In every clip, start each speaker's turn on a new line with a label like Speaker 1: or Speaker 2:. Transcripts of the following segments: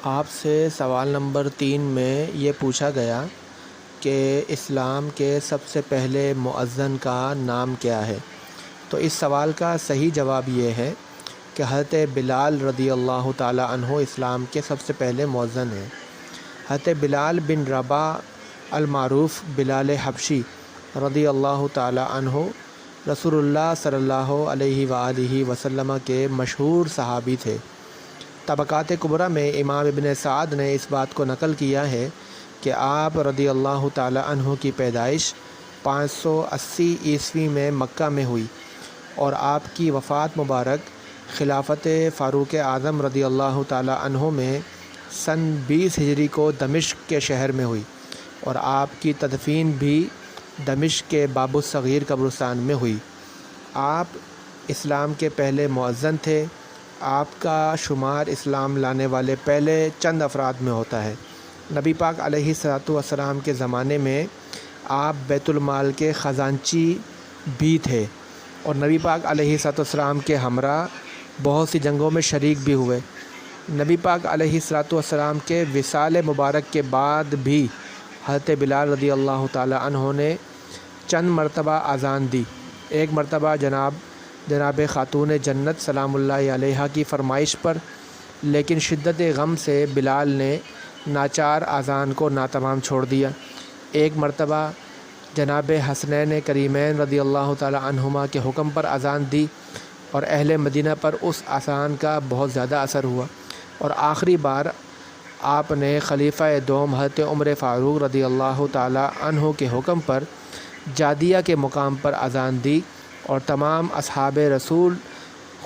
Speaker 1: آپ سے سوال نمبر 3 میں یہ پوچھا گیا کہ اسلام کے سب سے پہلے مؤذن کا نام کیا ہے۔ تو اس سوال کا صحیح جواب یہ ہے کہ حضرت بلال رضی اللہ تعالیٰ عنہ اسلام کے سب سے پہلے مؤذن ہیں۔ حضرت بلال بن رباح المعروف بلال حبشی رضی اللہ تعالیٰ عنہ رسول اللہ صلی اللہ علیہ وآلہ وسلم کے مشہور صحابی تھے۔ طبقات کبریٰ میں امام ابن سعد نے اس بات کو نقل کیا ہے کہ آپ رضی اللہ تعالیٰ عنہ کی پیدائش 580 عیسوی میں مکہ میں ہوئی اور آپ کی وفات مبارک خلافت فاروق اعظم رضی اللہ تعالیٰ عنہ میں سن 20 ہجری کو دمشق کے شہر میں ہوئی اور آپ کی تدفین بھی دمشق کے باب الصغیر قبرستان میں ہوئی۔ آپ اسلام کے پہلے مؤذن تھے۔ آپ کا شمار اسلام لانے والے پہلے چند افراد میں ہوتا ہے۔ نبی پاک علیہ الصلوۃ والسلام کے زمانے میں آپ بیت المال کے خزانچی بھی تھے اور نبی پاک علیہ الصلوۃ والسلام کے ہمراہ بہت سی جنگوں میں شریک بھی ہوئے۔ نبی پاک علیہ الصلوۃ والسلام کے وصال مبارک کے بعد بھی حضرت بلال رضی اللہ تعالیٰ عنہ نے چند مرتبہ اذان دی۔ ایک مرتبہ جناب خاتون جنت سلام اللہ علیہا کی فرمائش پر، لیکن شدت غم سے بلال نے ناچار اذان کو ناتمام چھوڑ دیا۔ ایک مرتبہ جناب حسنین کریمین رضی اللہ تعالی عنہما کے حکم پر اذان دی اور اہل مدینہ پر اس اذان کا بہت زیادہ اثر ہوا، اور آخری بار آپ نے خلیفہ دوم حضرت عمر فاروق رضی اللہ تعالی عنہ کے حکم پر جادیہ کے مقام پر اذان دی اور تمام اصحاب رسول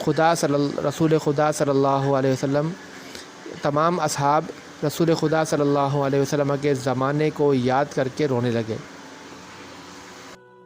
Speaker 1: خدا صلی اللہ علیہ وسلم تمام اصحاب رسول خدا صلی اللہ علیہ وسلم کے زمانے کو یاد کر کے رونے لگے۔